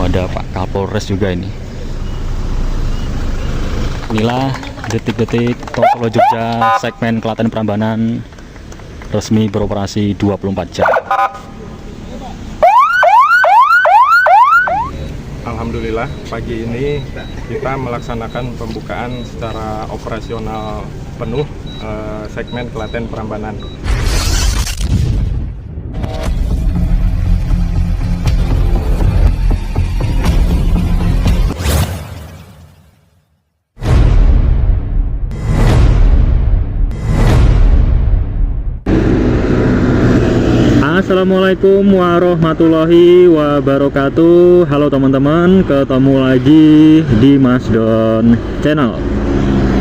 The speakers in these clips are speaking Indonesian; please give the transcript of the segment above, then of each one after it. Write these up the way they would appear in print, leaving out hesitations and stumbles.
ada Pak Kapolres juga ini. Inilah detik-detik Tol Solo Jogja segmen Klaten Prambanan resmi beroperasi 24 jam. Alhamdulillah pagi ini kita melaksanakan pembukaan secara operasional penuh segmen Klaten Prambanan. Assalamualaikum warahmatullahi wabarakatuh. Halo teman-teman, ketemu lagi di Mas Don Channel.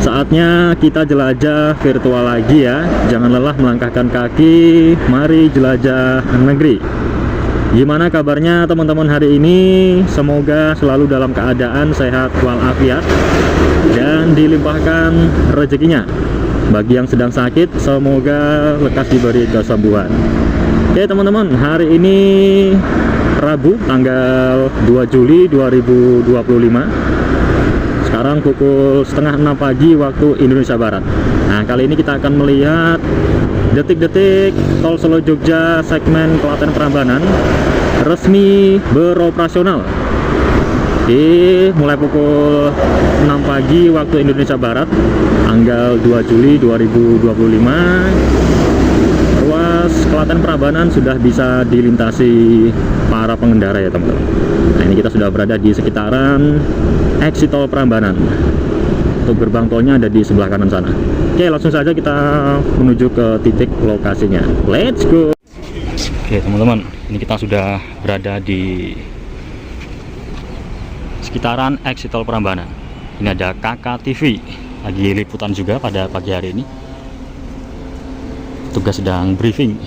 Saatnya kita jelajah virtual lagi ya. Jangan lelah melangkahkan kaki, mari jelajah negeri. Gimana kabarnya teman-teman hari ini? Semoga selalu dalam keadaan sehat walafiat dan dilimpahkan rezekinya. Bagi yang sedang sakit, semoga lekas diberi kesembuhan. Oke teman-teman, hari ini Rabu tanggal 2 Juli 2025. Sekarang pukul setengah 6 pagi waktu Indonesia Barat. Nah, kali ini kita akan melihat detik-detik Tol Solo Jogja segmen Klaten Prambanan resmi beroperasional. Mulai pukul 6 pagi waktu Indonesia Barat tanggal 2 Juli 2025. Ruas Klaten Prambanan sudah bisa dilintasi para pengendara ya teman-teman. Nah, ini kita sudah berada di sekitaran exit tol Prambanan. Untuk gerbang tolnya ada di sebelah kanan sana. Oke, langsung saja kita menuju ke titik lokasinya. Let's go. Oke teman-teman, ini kita sudah berada di sekitaran exit tol Prambanan. Ini ada KKTV lagi liputan juga pada pagi hari ini. Tugas sedang briefing.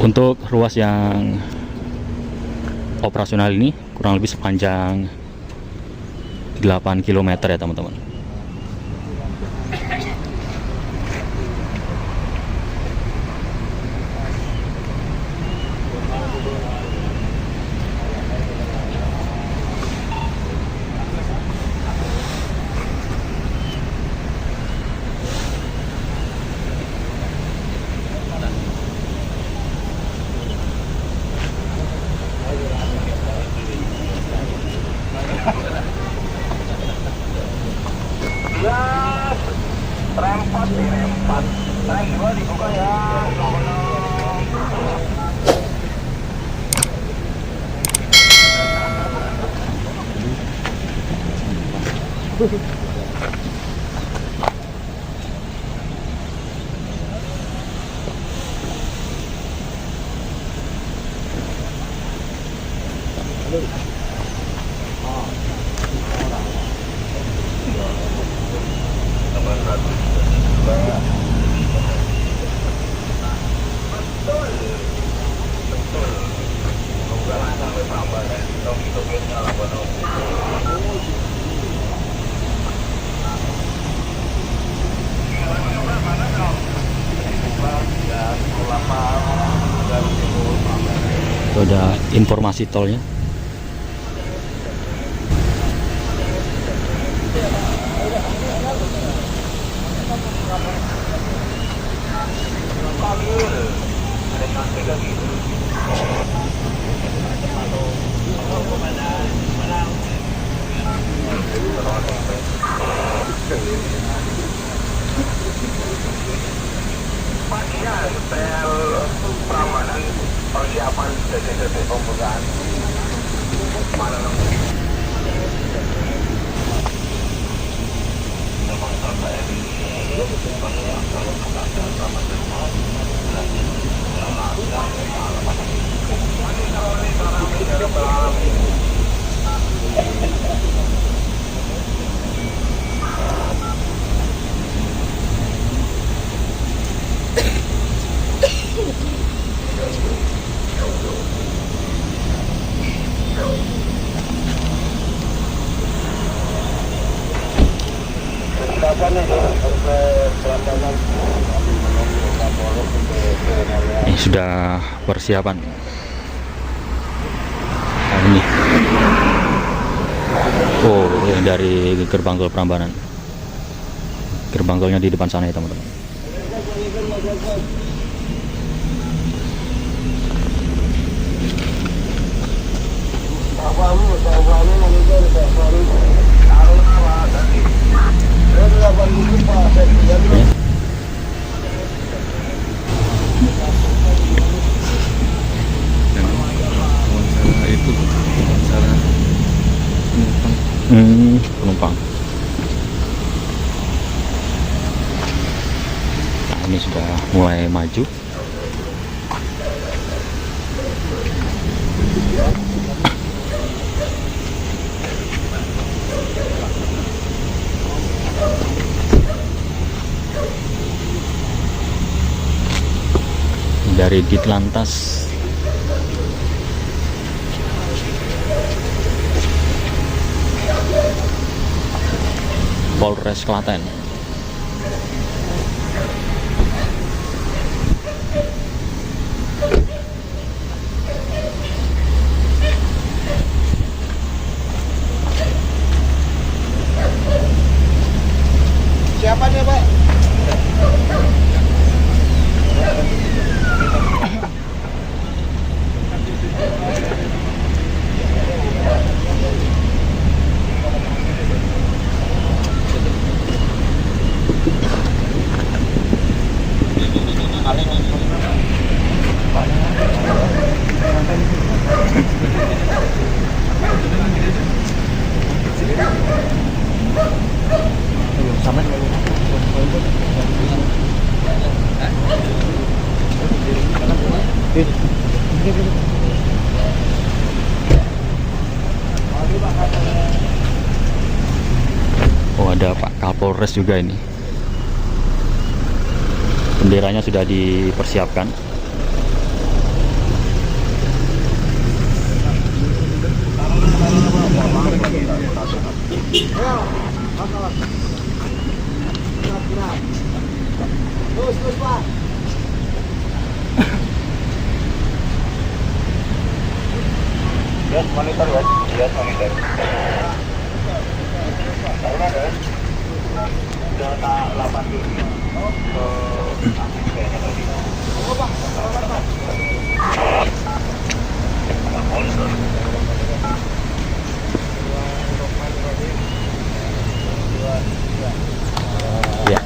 Untuk ruas yang operasional ini kurang lebih sepanjang 8 km ya teman-teman. Rem 4 di rem 4, rem 2 dibuka ya. Itu ada informasi tolnya. Paginya setel Prambanan persiapan detik-detik pembukaan. Mana namanya? Silakan nih, Prambanan sudah persiapan. Nah, ini dari gerbang tol Prambanan. Gerbang tolnya di depan sana ya teman-teman. Penumpang. Nah, ini sudah mulai maju. Dari Ditlantas Polres Klaten. Siapa nih, Pak? Oh, ada Pak Kapolres juga ini. Benderanya sudah dipersiapkan. Terus, Pak. Yes, monitor, ya. Yes, monitor. Data 87. Ya,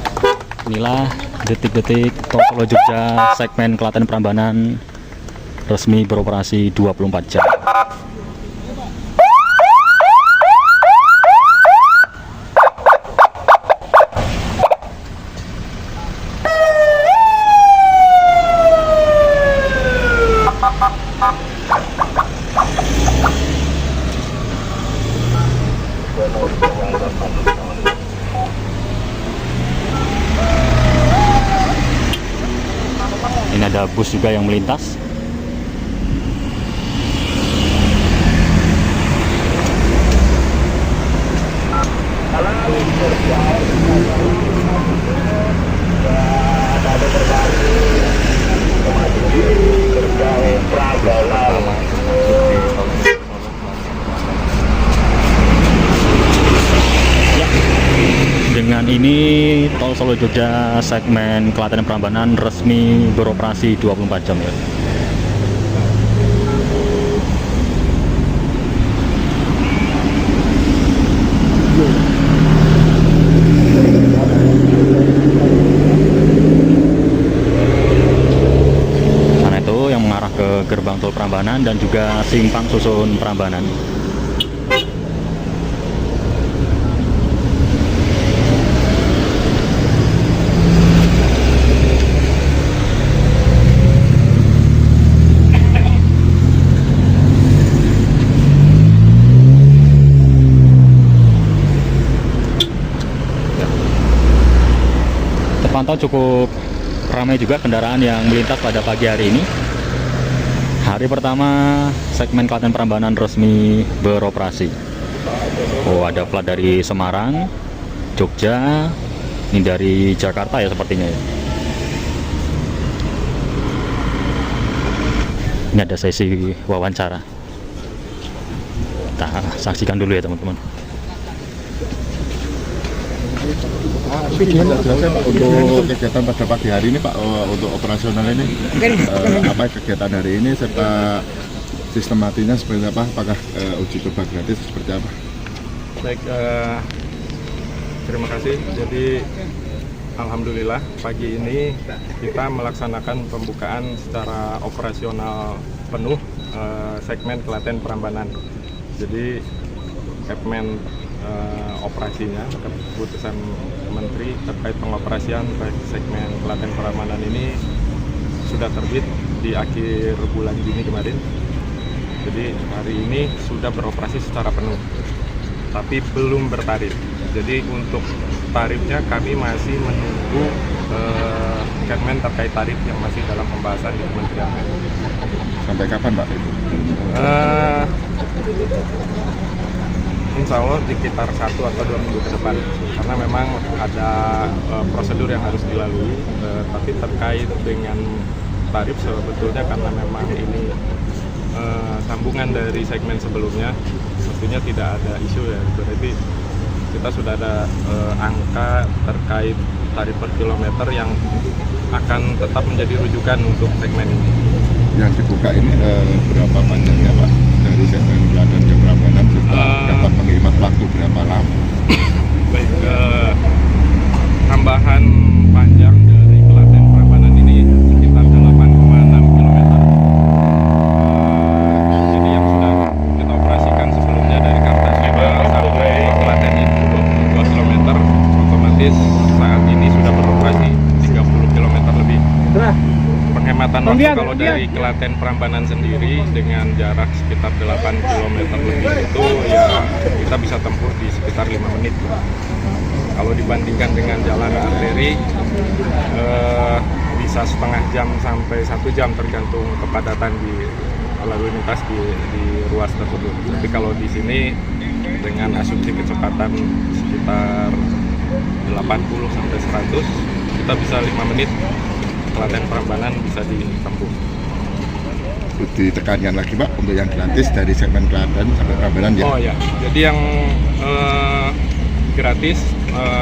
inilah detik-detik Tol Solo Jogja segmen Klaten Prambanan resmi beroperasi 24 jam. Ini ada bus juga yang melintas. Dengan ini Tol Solo Jogja segmen Klaten Prambanan resmi beroperasi 24 jam ya. Karena itu yang mengarah ke gerbang tol Prambanan dan juga simpang susun Prambanan. Terpantau cukup ramai juga kendaraan yang melintas pada pagi hari ini. Hari pertama segmen Klaten Prambanan resmi beroperasi. Oh, ada plat dari Semarang, Jogja, ini dari Jakarta ya sepertinya ya. Ini ada sesi wawancara. Kita saksikan dulu ya teman-teman. Tapi gimana jelasnya Pak untuk kegiatan pada pagi hari ini Pak, untuk operasional ini apa kegiatan hari ini serta sistematinya seperti apa? Apakah uji coba gratis seperti apa? Baik, terima kasih. Jadi alhamdulillah pagi ini kita melaksanakan pembukaan secara operasional penuh segmen Klaten Prambanan. Jadi segmen operasinya, keputusan Menteri terkait pengoperasian segmen Klaten Prambanan ini sudah terbit di akhir bulan Juni kemarin. Jadi hari ini sudah beroperasi secara penuh, tapi belum bertarif. Jadi untuk tarifnya kami masih menunggu Kemen terkait tarif yang masih dalam pembahasan di Kementerian. Sampai kapan Pak itu? Insya Allah di sekitar 1 atau 2 minggu ke depan, karena memang ada prosedur yang harus dilalui, tapi terkait dengan tarif sebetulnya karena memang ini sambungan dari segmen sebelumnya, tentunya tidak ada isu ya. Jadi kita sudah ada angka terkait tarif per kilometer yang akan tetap menjadi rujukan untuk segmen ini. Yang dibuka ini berapa panjangnya Pak? Dari segmen Klaten ke Prambanan serta dapat menghemat waktu berapa lama? Baik, tambahan panjang dari Klaten Prambanan ini sekitar 8,6 km. Jadi yang sudah kita operasikan sebelumnya dari Kartasura sampai Klaten itu 22 km, otomatis saat ini sudah beroperasi 30 km lebih. Penghematan waktu kalau dari Klaten Prambanan sendiri dengan jarak sekitar 8 km lebih itu ya kita bisa tempuh di sekitar 5 menit. Kalau dibandingkan dengan jalan arteri bisa setengah jam sampai 1 jam tergantung kepadatan di lalu lintas di ruas tersebut. Tapi kalau di sini dengan asumsi kecepatan sekitar 80 sampai 100 kita bisa 5 menit Klaten Prambanan bisa ditempuh. Ditekankan lagi Pak untuk yang gratis dari segmen Klaten sampai Prambanan ya? Oh ya, jadi yang gratis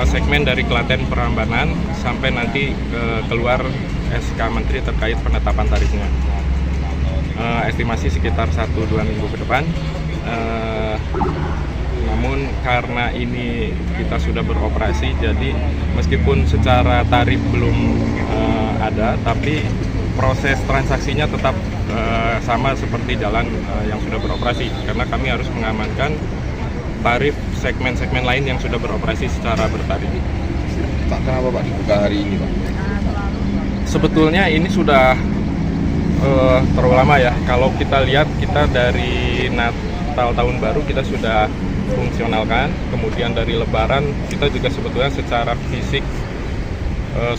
segmen dari Klaten Prambanan sampai nanti keluar SK Menteri terkait penetapan tarifnya. Estimasi sekitar 1-2 minggu ke depan. Namun karena ini kita sudah beroperasi, jadi meskipun secara tarif belum ada, tapi proses transaksinya tetap sama seperti jalan yang sudah beroperasi, karena kami harus mengamankan tarif segmen-segmen lain yang sudah beroperasi secara bertarif. Pak, kenapa Pak dibuka hari ini Pak? Sebetulnya ini sudah terlalu lama ya. Kalau kita lihat, kita dari Natal tahun baru kita sudah fungsionalkan, kemudian dari Lebaran kita juga sebetulnya secara fisik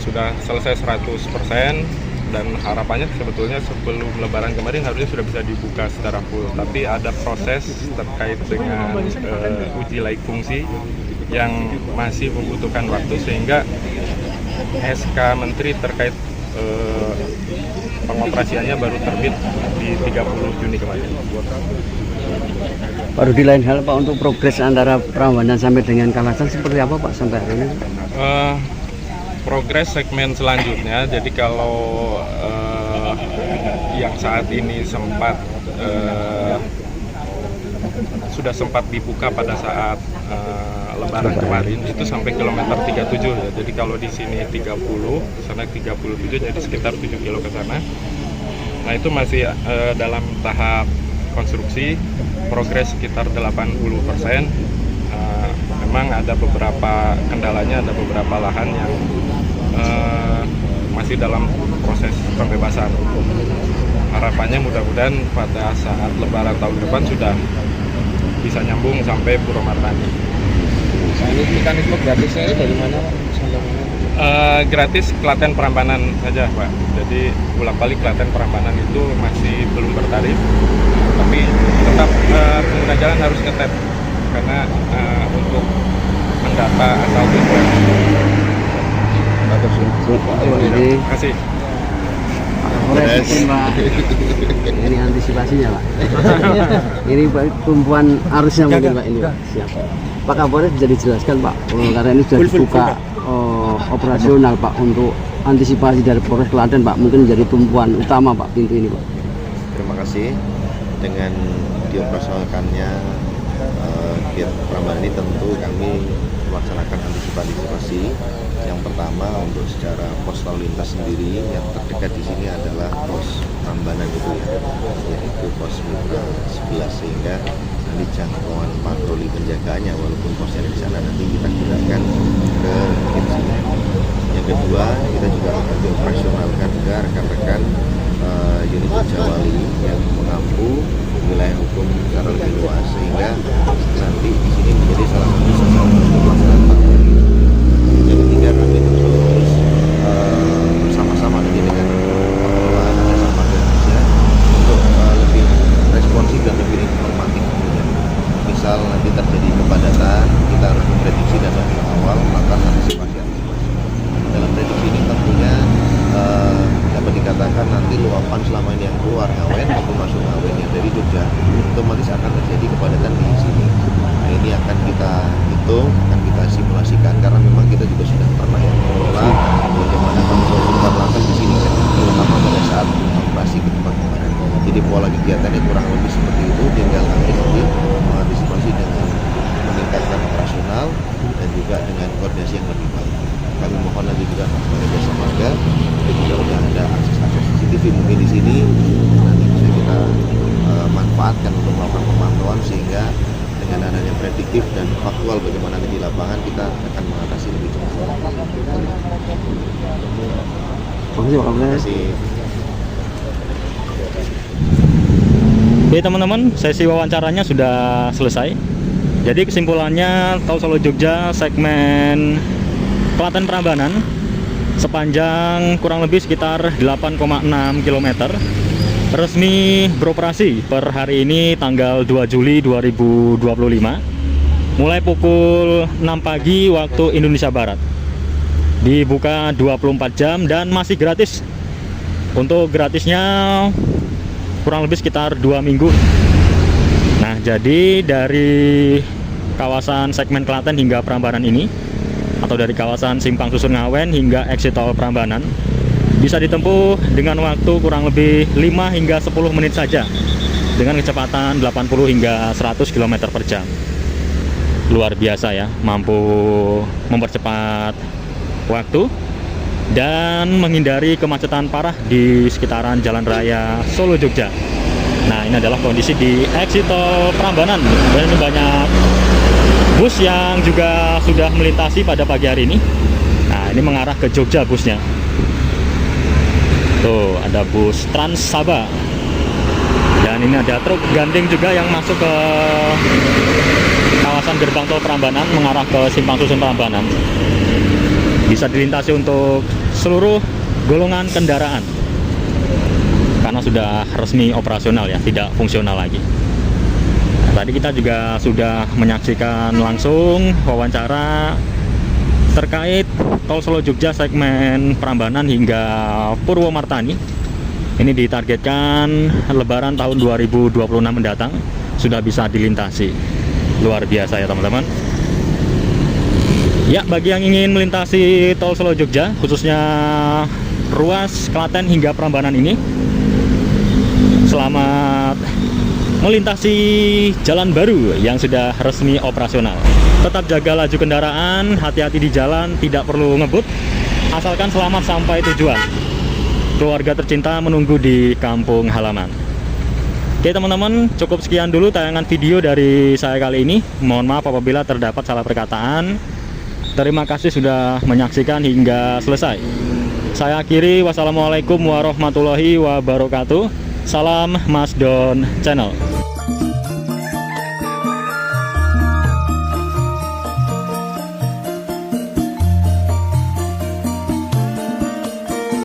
sudah selesai 100%, dan harapannya sebetulnya sebelum Lebaran kemarin harusnya sudah bisa dibuka secara full, tapi ada proses terkait dengan uji laik fungsi yang masih membutuhkan waktu, sehingga SK Menteri terkait pengoperasiannya baru terbit di 30 Juni kemarin. Baru di lain hal Pak, untuk progres antara Prambanan sampai dengan Kalasan seperti apa Pak sampai hari ini? Progres segmen selanjutnya, jadi kalau yang saat ini sudah sempat dibuka pada saat Lebaran kemarin itu sampai kilometer 37 ya. Jadi kalau di sini 30, sana 37, jadi sekitar 7 kilo ke sana. Nah itu masih dalam tahap konstruksi, progres sekitar 80%. Memang ada beberapa kendalanya, ada beberapa lahan yang masih dalam proses pembebasan. Harapannya mudah-mudahan pada saat Lebaran tahun depan sudah bisa nyambung sampai Purwomartani. Ini mekanisme gratisnya ini dari mana Pak? Gratis Klaten Prambanan saja Pak. Jadi bolak-balik Klaten Prambanan itu masih belum bertarif, tapi tetap pengguna jalan harus ngetep karena untuk mendata asal tujuan. Terima kasih. Terima kasih. Beres. Pak. Ini antisipasinya Pak. Ini Pak, tumpuan arusnya mungkin Pak ini Pak. Siap. Pak Kapolres bisa dijelaskan Pak, karena ini sudah dibuka operasional Pak untuk antisipasi dari Polres Klaten Pak, mungkin menjadi tumpuan utama Pak pintu ini Pak. Terima kasih. Dengan dioperasionalkannya gate Prambanan ini tentu kami melaksanakan antisipasi. Yang pertama untuk secara pos lalu lintas sendiri yang terdekat di sini adalah pos Prambanan itu ya, yaitu pos mitra 11, sehingga nanti jangkauan patroli penjagaannya walaupun posnya di sana nanti kita gunakan ke gate sini. Yang kedua, kita juga akan dioperasionalkan ke rekan-rekan unit Jawali yang mengampu wilayah hukum secara lebih luas, sehingga nanti di sini menjadi salah satu sasaran untuk pelaksanaan patroli. Yang ketiga, kami terus bersama-sama nanti dengan pengelola Jasa Marga Indonesia untuk lebih responsif dan lebih informatif. Misal nanti terjadi kepadatan, kita harus memprediksi dan lebih awal melakukan antisipasi. Dalam prediksi ini tentunya dapat dikatakan nanti luapan selama ini yang keluar Ngawen maupun masuk Ngawen yang dari Jogja otomatis akan terjadi kepadatan di sini. Nah, ini akan kita hitung, akan kita simulasikan karena memang kita juga sudah pernah yang mengelola bagaimana kontrol kita melakukan di sini kan, terutama pada saat operasi ke tempat kemarin. Jadi pola kegiatannya kurang lebih seperti itu, tinggal kami nanti mengantisipasi dengan meningkatkan operasional dan juga dengan koordinasi yang lebih baik. Kami mohon lagi juga kepada Jasa Marga, dan juga sudah ada akses CCTV mungkin di sini nanti bisa kita manfaatkan untuk melakukan pemantauan, sehingga dengan adanya prediktif dan faktual bagaimana di lapangan kita akan mengatasi lebih cepat. Terima kasih. Oke teman-teman, sesi wawancaranya sudah selesai. Jadi kesimpulannya, Tol Solo Jogja segmen Klaten Prambanan sepanjang kurang lebih sekitar 8,6 km resmi beroperasi per hari ini tanggal 2 Juli 2025 mulai pukul 6 pagi waktu Indonesia Barat. Dibuka 24 jam dan masih gratis. Untuk gratisnya kurang lebih sekitar 2 minggu. Nah, jadi dari kawasan segmen Klaten hingga Prambanan ini, atau dari kawasan Simpang Susun Ngawen hingga exit tol Prambanan, bisa ditempuh dengan waktu kurang lebih 5 hingga 10 menit saja dengan kecepatan 80 hingga 100 km per jam. Luar biasa ya, mampu mempercepat waktu dan menghindari kemacetan parah di sekitaran Jalan Raya Solo Jogja. Nah, ini adalah kondisi di exit tol Prambanan, dan ini banyak bus yang juga sudah melintasi pada pagi hari ini. Nah, ini mengarah ke Jogja busnya. Tuh, ada bus Trans Saba. Dan ini ada truk gandeng juga yang masuk ke kawasan gerbang tol Prambanan mengarah ke Simpang Susun Prambanan. Bisa dilintasi untuk seluruh golongan kendaraan. Karena sudah resmi operasional ya, tidak fungsional lagi. Tadi kita juga sudah menyaksikan langsung wawancara terkait Tol Solo Jogja segmen Prambanan hingga Purwomartani. Ini ditargetkan Lebaran tahun 2026 mendatang sudah bisa dilintasi. Luar biasa ya teman-teman. Ya, bagi yang ingin melintasi Tol Solo Jogja, khususnya ruas Klaten hingga Prambanan ini, selamat melintasi jalan baru yang sudah resmi operasional. Tetap jaga laju kendaraan, hati-hati di jalan, tidak perlu ngebut, asalkan selamat sampai tujuan. Keluarga tercinta menunggu di kampung halaman. Oke teman-teman, cukup sekian dulu tayangan video dari saya kali ini. Mohon maaf apabila terdapat salah perkataan. Terima kasih sudah menyaksikan hingga selesai. Saya akhiri, wassalamualaikum warahmatullahi wabarakatuh. Salam Masdon Channel.